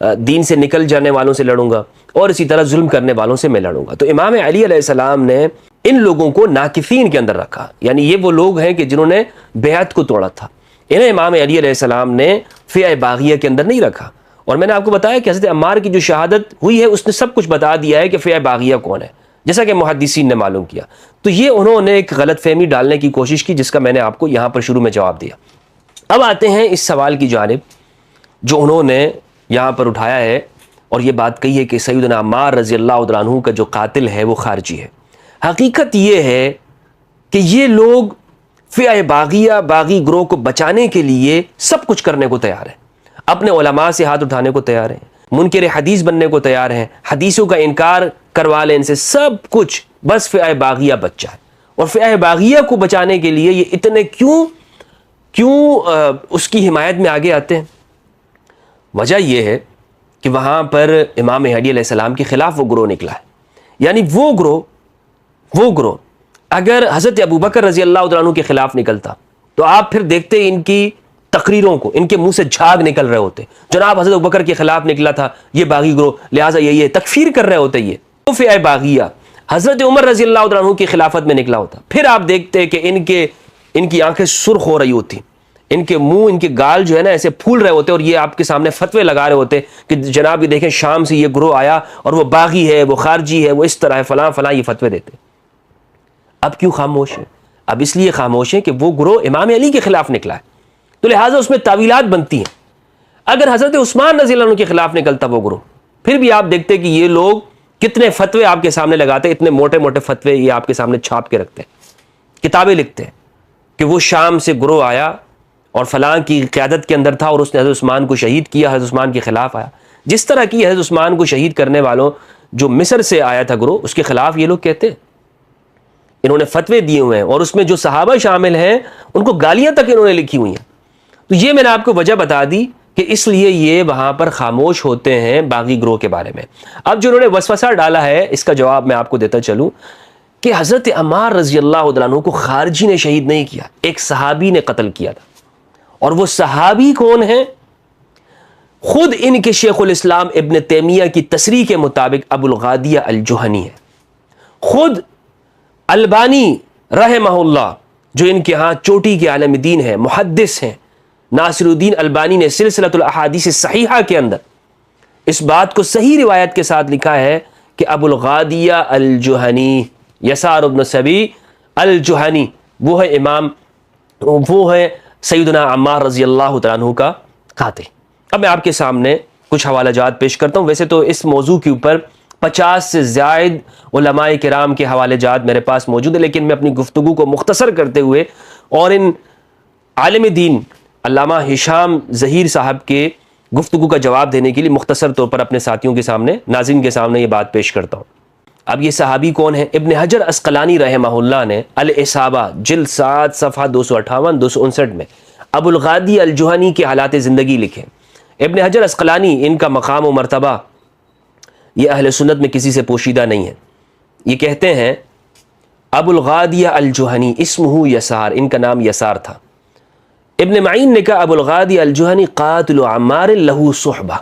دین سے نکل جانے والوں سے لڑوں گا اور اسی طرح ظلم کرنے والوں سے میں لڑوں گا۔ تو امام علی علیہ السلام نے ان لوگوں کو ناکفین کے اندر رکھا، یعنی یہ وہ لوگ ہیں کہ جنہوں نے بیعت کو توڑا تھا، انہیں امام علی علیہ السلام نے فئہ باغیہ کے اندر نہیں رکھا۔ اور میں نے آپ کو بتایا کہ حضرت عمار کی جو شہادت ہوئی ہے اس نے سب کچھ بتا دیا ہے کہ فئہ باغیہ کون ہے، جیسا کہ محدثین نے معلوم کیا۔ تو یہ انہوں نے ایک غلط فہمی ڈالنے کی کوشش کی جس کا میں نے آپ کو یہاں پر شروع میں جواب دیا۔ اب آتے ہیں اس سوال کی جانب جو انہوں نے یہاں پر اٹھایا ہے اور یہ بات کہی ہے کہ سیدنا عمار رضی اللہ عنہ کا جو قاتل ہے وہ خارجی ہے۔ حقیقت یہ ہے کہ یہ لوگ فئہ باغیہ، باغی گروہ کو بچانے کے لیے سب کچھ کرنے کو تیار ہیں، اپنے علماء سے ہاتھ اٹھانے کو تیار ہیں، منکر حدیث بننے کو تیار ہیں، حدیثوں کا انکار کروا لیں ان سے، سب کچھ، بس فئہ باغیہ بچ جائے۔ اور فئہ باغیہ کو بچانے کے لیے یہ اتنے کیوں اس کی حمایت میں آگے آتے ہیں؟ وجہ یہ ہے کہ وہاں پر امام مہدی علیہ السلام کے خلاف وہ گروہ نکلا ہے، یعنی وہ گروہ اگر حضرت ابوبکر رضی اللہ عنہ کے خلاف نکلتا تو آپ پھر دیکھتے ان کی تقریروں کو، ان کے منہ سے جھاگ نکل رہے ہوتے، جناب حضرت ابوبکر کے خلاف نکلا تھا یہ باغی گروہ، لہٰذا یہ تکفیر کر رہے ہوتے۔ یہ تو فئہ باغیہ حضرت عمر رضی اللہ عنہ کی خلافت میں نکلا ہوتا، پھر آپ دیکھتے کہ ان کی آنکھیں سرخ ہو رہی ہوتی، ان کے منہ، ان کے گال جو ہے نا ایسے پھول رہے ہوتے، اور یہ آپ کے سامنے فتوے لگا رہے ہوتے کہ جناب یہ دیکھیں شام سے یہ گروہ آیا اور وہ باغی ہے، وہ خارجی ہے، وہ اس طرح ہے، فلاں فلاں، یہ فتوے دیتے۔ اب کیوں خاموش ہے؟ اب اس لیے خاموش ہے کہ وہ گروہ امام علی کے خلاف نکلا ہے، تو لہٰذا اس میں تعویلات بنتی ہیں۔ اگر حضرت عثمان رضی اللہ عنہ کے خلاف نکلتا وہ گروہ، پھر بھی آپ دیکھتے کہ یہ لوگ کتنے فتوے آپ کے سامنے لگاتے، اتنے موٹے موٹے فتوے یہ آپ کے سامنے چھاپ کے رکھتے ہیں، کتابیں لکھتے ہیں کہ وہ شام سے گروہ آیا اور فلاں کی قیادت کے اندر تھا اور اس نے حضرت عثمان کو شہید کیا، حضرت عثمان کے خلاف آیا۔ جس طرح کی حضرت عثمان کو شہید کرنے والوں جو مصر سے آیا تھا گروہ، اس کے خلاف یہ لوگ کہتے ہیں، انہوں نے فتوے دیے ہوئے ہیں، اور اس میں جو صحابہ شامل ہیں ان کو گالیاں تک انہوں نے لکھی ہوئی ہیں۔ تو یہ میں نے آپ کو وجہ بتا دی کہ اس لیے یہ وہاں پر خاموش ہوتے ہیں باغی گروہ کے بارے میں۔ اب جو انہوں نے وسوسہ ڈالا ہے اس کا جواب میں آپ کو دیتا چلوں کہ حضرت عمار رضی اللہ عنہ کو خارجی نے شہید نہیں کیا، ایک صحابی نے قتل کیا تھا، اور وہ صحابی کون ہیں؟ خود ان کے شیخ الاسلام ابن تیمیہ کی تصریح کے مطابق ابو الغادیہ الجہنی ہے، خود البانی رحمہ اللہ جو ان کے ہاں چوٹی کے عالم دین ہیں، محدث ہیں، ناصر الدین البانی نے سلسلۃ الاحادیث الصحیحہ کے اندر اس بات کو صحیح روایت کے ساتھ لکھا ہے کہ ابو الغادیہ الجہنی، یسار ابن سبی الجہنی، وہ ہے سیدنا عمار رضی اللہ عنہ کا قاتل۔ اب میں آپ کے سامنے کچھ حوالہ جات پیش کرتا ہوں۔ ویسے تو اس موضوع کے اوپر 50 سے زائد علماء کرام کے حوالے جات میرے پاس موجود ہیں، لیکن میں اپنی گفتگو کو مختصر کرتے ہوئے اور ان عالم دین علامہ ہشام ظہیر صاحب کے گفتگو کا جواب دینے کے لیے مختصر طور پر اپنے ساتھیوں کے سامنے، ناظرین کے سامنے یہ بات پیش کرتا ہوں۔ اب یہ صحابی کون ہے؟ ابن حجر عسقلانی رحمہ اللہ نے الاصابہ جلد 7 صفحہ 258 259 میں ابو الغادی الجہنی کے حالات زندگی لکھے۔ ابن حجر عسقلانی، ان کا مقام و مرتبہ یہ اہل سنت میں کسی سے پوشیدہ نہیں ہے۔ یہ کہتے ہیں ابو الغادی الجہنی اسمہ یسار، ان کا نام یسار تھا۔ ابن معین نے کہا ابو الغادی الجہنی قاتل عمار لہو صحبہ،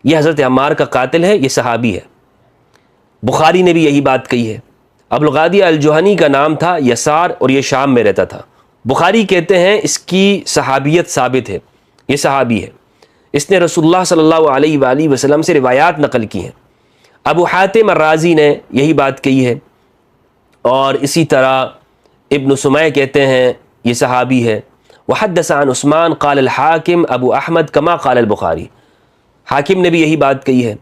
یہ حضرت عمار کا قاتل ہے، یہ صحابی ہے۔ بخاری نے بھی یہی بات کہی ہے۔ ابو الغادی الجہنی کا نام تھا یسار اور یہ شام میں رہتا تھا۔ بخاری کہتے ہیں اس کی صحابیت ثابت ہے، یہ صحابی ہے، اس نے رسول اللہ صلی اللہ علیہ وآلہ وسلم سے روایات نقل کی ہیں۔ ابو حاتم الرازی نے یہی بات کہی ہے، اور اسی طرح ابن سمیع کہتے ہیں یہ صحابی ہے۔ وحدث عن عثمان قال الحاکم ابو احمد کما قال البخاری، حاکم نے بھی یہی بات کہی ہے،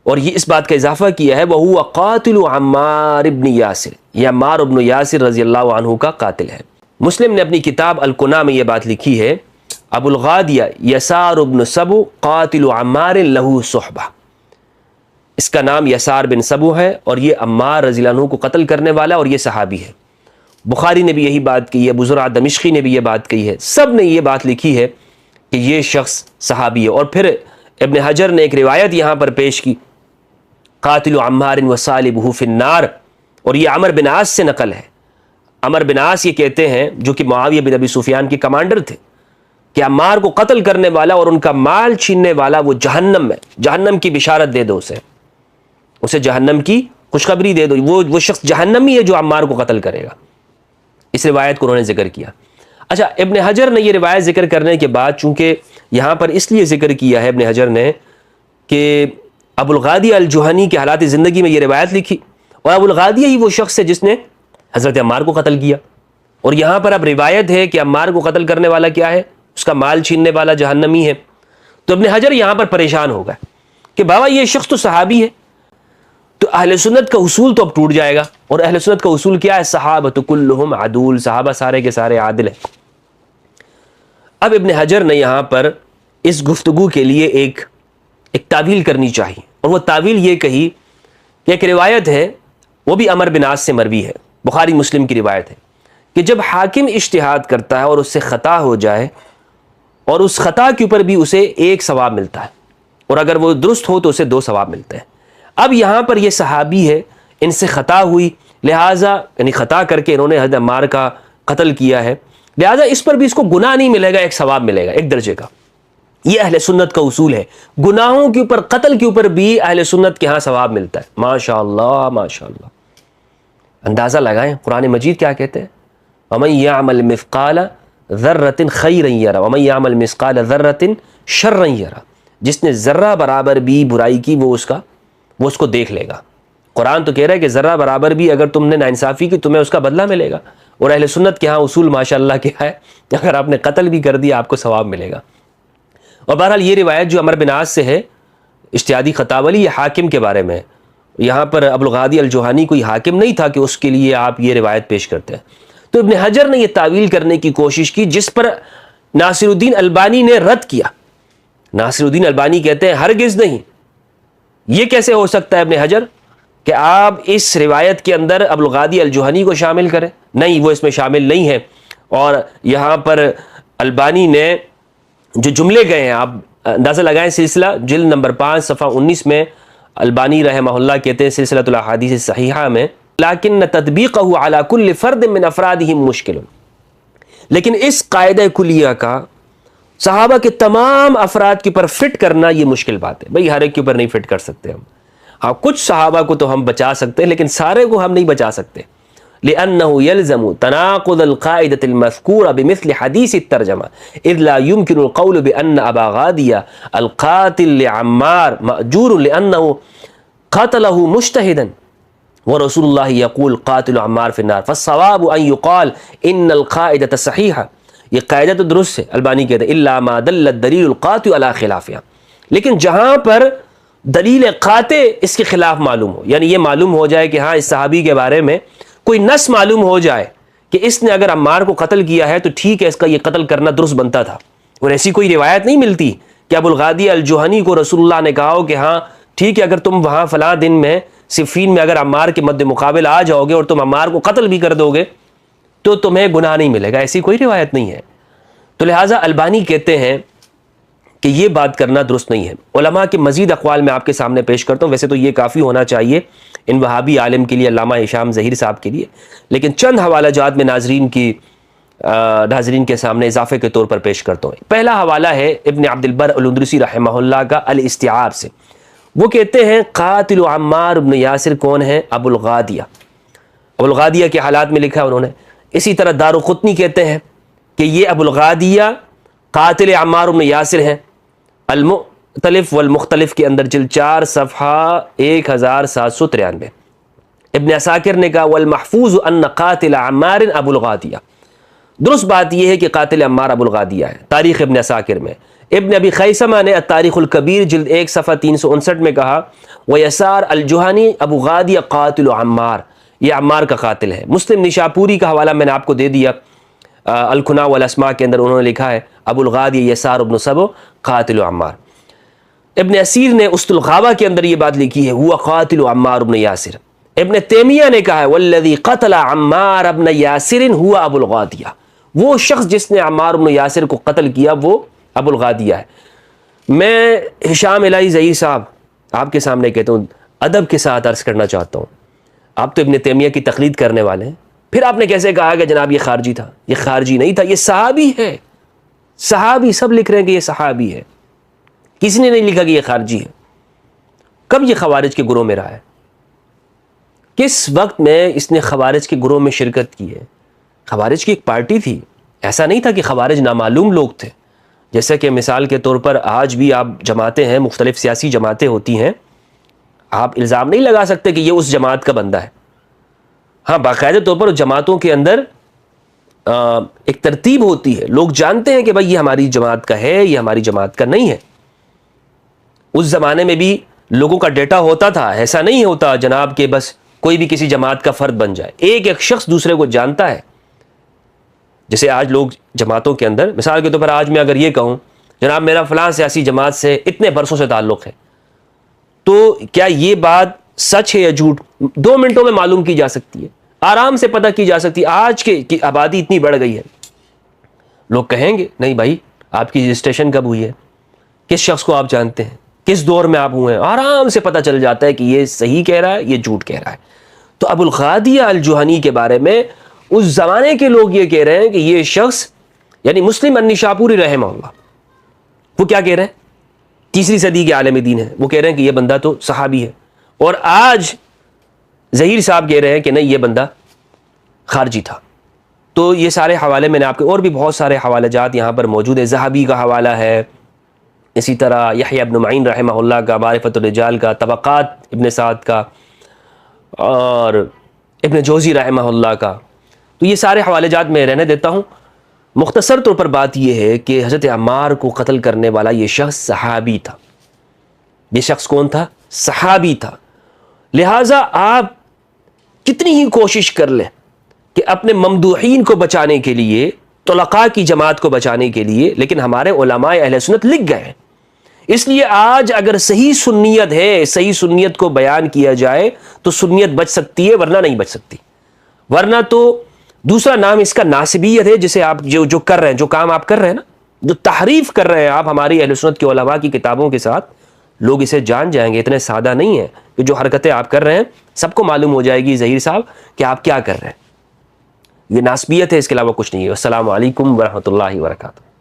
اور یہ اس بات کا اضافہ کیا ہے وَهُوَ قَاتِلُ عَمَّارِ بن یاسر، یہ عمار ابن یاسر رضی اللہ عنہ کا قاتل ہے۔ مسلم نے اپنی کتاب الکنہ میں یہ بات لکھی ہے ابو الغادیہ یسار بن سبو قاتل عمار لہو صحبہ، اس کا نام یسار بن سبو ہے اور یہ عمار رضی اللہ عنہ کو قتل کرنے والا، اور یہ صحابی ہے۔ بخاری نے بھی یہی بات کہی ہے، ابو زرع دمشقی نے بھی یہ بات کہی ہے، سب نے یہ بات لکھی ہے کہ یہ شخص صحابی ہے۔ اور پھر ابن حجر نے ایک روایت یہاں پر پیش کی قاتل عمار وصالبہ فی النار، اور یہ عمر بن عاص سے نقل ہے۔ عمر بن عاص یہ کہتے ہیں جو کہ معاویہ بن ابی سفیان کے کمانڈر تھے، کہ عمار کو قتل کرنے والا اور ان کا مال چھیننے والا وہ جہنم میں، جہنم کی بشارت دے دو اسے جہنم کی خوشخبری دے دو، وہ شخص جہنمی ہے جو عمار کو قتل کرے گا۔ اس روایت کو انہوں نے ذکر کیا۔ اچھا، ابن حجر نے یہ روایت ذکر کرنے کے بعد، چونکہ یہاں پر اس لیے ذکر کیا ہے ابن حجر نے کہ ابو الغادیہ الجہنی کے حالات زندگی میں یہ روایت لکھی، اور ابو الغادیہ ہی وہ شخص ہے جس نے حضرت عمار کو قتل کیا، اور یہاں پر اب روایت ہے کہ عمار کو قتل کرنے والا کیا ہے؟ اس کا مال چھیننے والا جہنمی ہے۔ تو ابن حجر یہاں پر پریشان ہو گئے کہ بابا یہ شخص تو صحابی ہے، تو اہل سنت کا اصول تو اب ٹوٹ جائے گا، اور اہل سنت کا اصول کیا ہے؟ صحابۃ کلہم عدول، صحابہ سارے کے سارے عادل ہیں۔ اب ابن حجر نے یہاں پر اس گفتگو کے لیے ایک تعویل کرنی چاہیے، اور وہ تعویل یہ کہی کہ ایک روایت ہے، وہ بھی عمر بن عاص سے مروی ہے، بخاری مسلم کی روایت ہے، کہ جب حاکم اجتہاد کرتا ہے اور اس سے خطا ہو جائے، اور اس خطا کے اوپر بھی اسے ایک ثواب ملتا ہے، اور اگر وہ درست ہو تو اسے 2 ثواب ملتے ہیں۔ اب یہاں پر یہ صحابی ہے، ان سے خطا ہوئی، لہٰذا یعنی خطا کر کے انہوں نے حضرت عمار کا قتل کیا ہے، لہٰذا اس پر بھی اس کو گناہ نہیں ملے گا، ایک ثواب ملے گا، ایک درجے کا۔ یہ اہل سنت کا اصول ہے، گناہوں کے اوپر، قتل کے اوپر بھی اہل سنت کے ہاں ثواب ملتا ہے۔ ماشاءاللہ ماشاءاللہ، اندازہ لگائیں قرآن مجید کیا کہتے ہیں؟ وَمَن يَعْمَلْ مِثْقَالَ ذَرَّةٍ خَيْرًا يَرَهُ وَمَن يَعْمَلْ مِثْقَالَ ذَرَّةٍ شَرًّا يَرَهُ، جس نے ذرہ برابر بھی برائی کی وہ اس کو دیکھ لے گا۔ قرآن تو کہہ رہا ہے کہ ذرہ برابر بھی اگر تم نے ناانصافی کی تمہیں اس کا بدلہ ملے گا، اور اہل سنت کے ہاں اصول ماشاءاللہ کیا ہے کہ اگر آپ نے قتل بھی کر دیا آپ کو ثواب ملے گا۔ اور بہرحال یہ روایت جو عمر بن عاص سے ہے اجتہادی خطا والی، یہ حاکم کے بارے میں ہے۔ یہاں پر ابو الغادی الجوہانی کوئی حاکم نہیں تھا کہ اس کے لیے آپ یہ روایت پیش کرتے ہیں۔ تو ابن حجر نے یہ تعویل کرنے کی کوشش کی جس پر ناصر الدین البانی نے رد کیا۔ ناصر الدین البانی کہتے ہیں ہرگز نہیں، یہ کیسے ہو سکتا ہے ابن حجر کہ آپ اس روایت کے اندر ابو الغادی الجوہنی کو شامل کریں؟ نہیں، وہ اس میں شامل نہیں ہے۔ اور یہاں پر البانی نے جو جملے گئے ہیں، آپ اندازہ لگائیں، سلسلہ جلد نمبر 5 صفحہ 19 میں البانی رحمہ اللہ کہتے ہیں سلسلۃ الاحادیث الصحیحہ میں، لیکن تطبیقہ علی کل فرد من افرادہم مشکل، لیکن اس قاعدہ کلیہ کا صحابہ کے تمام افراد کے اوپر فٹ کرنا یہ مشکل بات ہے۔ بھئی ہر ایک کے اوپر نہیں فٹ کر سکتے ہم، ہاں کچھ صحابہ کو تو ہم بچا سکتے ہیں لیکن سارے کو ہم نہیں بچا سکتے۔ لأنه يلزم تناقض القاعدة المذكورة بمثل حديث الترجمة إذ لا يمكن القول بأن أبا غادية القاتل لعمار مأجور لأنه قتله مجتهدا ورسول الله يقول قاتل عمار في النار، فالصواب أن يقال إن القاعدة صحيحة، یہ قاعدہ تو درست ہے، البانی کہتے ہیں إلا ما دل الدليل القاطع على خلافها، لیکن جہاں پر دلیل قاطع اس کے خلاف معلوم ہو، یعنی یہ معلوم ہو جائے کہ ہاں اس صحابی کے بارے میں کوئی نص معلوم ہو جائے کہ اس نے اگر عمار کو قتل کیا ہے تو ٹھیک ہے، اس کا یہ قتل کرنا درست بنتا تھا، اور ایسی کوئی روایت نہیں ملتی کہ ابو الغادی الجوہنی کو رسول اللہ نے کہا ہو کہ ہاں ٹھیک ہے، اگر تم وہاں فلاں دن میں صفین میں اگر عمار کے مد مقابل آ جاؤ گے اور تم عمار کو قتل بھی کر دو گے تو تمہیں گناہ نہیں ملے گا، ایسی کوئی روایت نہیں ہے۔ تو لہٰذا البانی کہتے ہیں کہ یہ بات کرنا درست نہیں ہے۔ علماء کے مزید اقوال میں آپ کے سامنے پیش کرتا ہوں، ویسے تو یہ کافی ہونا چاہیے ان وہابی عالم کے لیے، علامہ ہشام ظہیر صاحب کے لیے، لیکن چند حوالہ جات میں ناظرین کے سامنے اضافے کے طور پر پیش کرتا ہوں۔ پہلا حوالہ ہے ابن عبد البر الاندلسی رحمہ اللہ کا الاستیعاب سے، وہ کہتے ہیں قاتل عمار بن یاسر کون ہے؟ ابو الغادیہ۔ ابو الغادیہ کے حالات میں لکھا انہوں نے۔ اسی طرح دارقطنی کہتے ہیں کہ یہ ابو الغادیہ قاتل عمار بن یاسر ہیں، المختلف والمختلف کے اندر جلد 4 صفحہ 1793۔ ابن عساکر نے کہا والمحفوظ ان قاتل عمار ابو الغادیہ، درست بات یہ ہے کہ قاتل عمار ابو الغادیہ ہے، تاریخ ابن عساکر میں۔ ابن ابی خیثمہ نے التاریخ الکبیر جلد 1 صفحہ 359 میں کہا ویسار الجوہنی ابو غادیہ قاتل عمار، یہ عمار کا قاتل ہے۔ مسلم نشاپوری کا حوالہ میں نے آپ کو دے دیا، الکنا والاسماء کے اندر انہوں نے لکھا ہے ابو الغادی یسار ابن سبو قاتل عمار۔ ابن اسیر نے اسط الغابہ کے اندر یہ بات لکھی ہے ہوا قاتل عمار ابن یاسر۔ ابن تیمیہ نے کہا ہے والذی قتل عمار ابن یاسر ہوا ابو الغادیہ، وہ شخص جس نے عمار ابن یاسر کو قتل کیا وہ ابو الغادیہ ہے۔ میں ہشام الہی ظہیر صاحب آپ کے سامنے کہتا ہوں، ادب کے ساتھ عرض کرنا چاہتا ہوں، آپ تو ابن تیمیہ کی تقلید کرنے والے ہیں، پھر آپ نے کیسے کہا کہ جناب یہ خارجی تھا؟ یہ خارجی نہیں تھا، یہ صحابی ہے، صحابی سب لکھ رہے ہیں کہ یہ صحابی ہے، کسی نے نہیں لکھا کہ یہ خارجی ہے۔ کب یہ خوارج کے گروہ میں رہا ہے؟ کس وقت میں اس نے خوارج کے گروہ میں شرکت کی ہے؟ خوارج کی ایک پارٹی تھی، ایسا نہیں تھا کہ خوارج نامعلوم لوگ تھے۔ جیسا کہ مثال کے طور پر آج بھی آپ جماعتیں ہیں، مختلف سیاسی جماعتیں ہوتی ہیں، آپ الزام نہیں لگا سکتے کہ یہ اس جماعت کا بندہ ہے۔ ہاں، باقاعدہ طور پر جماعتوں کے اندر ایک ترتیب ہوتی ہے، لوگ جانتے ہیں کہ بھائی یہ ہماری جماعت کا ہے، یہ ہماری جماعت کا نہیں ہے۔ اس زمانے میں بھی لوگوں کا ڈیٹا ہوتا تھا، ایسا نہیں ہوتا جناب کہ بس کوئی بھی کسی جماعت کا فرد بن جائے، ایک ایک شخص دوسرے کو جانتا ہے۔ جیسے آج لوگ جماعتوں کے اندر، مثال کے طور پر آج میں اگر یہ کہوں جناب میرا فلاں سیاسی جماعت سے اتنے برسوں سے تعلق ہے، تو کیا یہ بات سچ ہے یا جھوٹ 2 منٹوں میں معلوم کی جا سکتی ہے، آرام سے پتہ کی جا سکتی ہے۔ آج کی آبادی اتنی بڑھ گئی ہے، لوگ کہیں گے نہیں بھائی آپ کی رجسٹریشن کب ہوئی ہے، کس شخص کو آپ جانتے ہیں، کس دور میں آپ ہوئے ہیں، آرام سے پتہ چل جاتا ہے کہ یہ صحیح کہہ رہا ہے یہ جھوٹ کہہ رہا ہے۔ تو ابو الغادیہ الجہنی کے بارے میں اس زمانے کے لوگ یہ کہہ رہے ہیں کہ یہ شخص یعنی مسلم النشاپوری رحمہ اللہ، وہ کیا کہہ رہے ہیں، 3 صدی کے عالم دین ہے، وہ کہہ رہے ہیں کہ یہ بندہ تو صحابی ہے، اور آج ظہیر صاحب کہہ رہے ہیں کہ نہیں یہ بندہ خارجی تھا۔ تو یہ سارے حوالے میں نے آپ کے، اور بھی بہت سارے حوالہ جات یہاں پر موجود ہے، ذہبی کا حوالہ ہے، اسی طرح یحییٰ ابن معین رحمہ اللہ کا، معرفت الرجال کا، طبقات ابن سعد کا، اور ابن جوزی رحمہ اللہ کا۔ تو یہ سارے حوالے جات میں رہنے دیتا ہوں۔ مختصر طور پر بات یہ ہے کہ حضرت عمار کو قتل کرنے والا یہ شخص صحابی تھا۔ یہ شخص کون تھا؟ صحابی تھا۔ لہٰذا آپ کتنی ہی کوشش کر لیں کہ اپنے ممدوحین کو بچانے کے لیے، طلقاء کی جماعت کو بچانے کے لیے، لیکن ہمارے علماء اہل سنت لکھ گئے ہیں۔ اس لیے آج اگر صحیح سنیت ہے، صحیح سنیت کو بیان کیا جائے تو سنیت بچ سکتی ہے، ورنہ نہیں بچ سکتی۔ ورنہ تو دوسرا نام اس کا ناسبیت ہے، جسے آپ جو کر رہے ہیں، جو کام آپ کر رہے ہیں نا، جو تحریف کر رہے ہیں آپ ہماری اہل سنت کے علماء کی کتابوں کے ساتھ، لوگ اسے جان جائیں گے۔ اتنے سادہ نہیں ہے کہ جو حرکتیں آپ کر رہے ہیں سب کو معلوم ہو جائے گی ظہیر صاحب کہ آپ کیا کر رہے ہیں۔ یہ ناسبیت ہے، اس کے علاوہ کچھ نہیں ہے۔ السلام علیکم ورحمۃ اللہ وبرکاتہ۔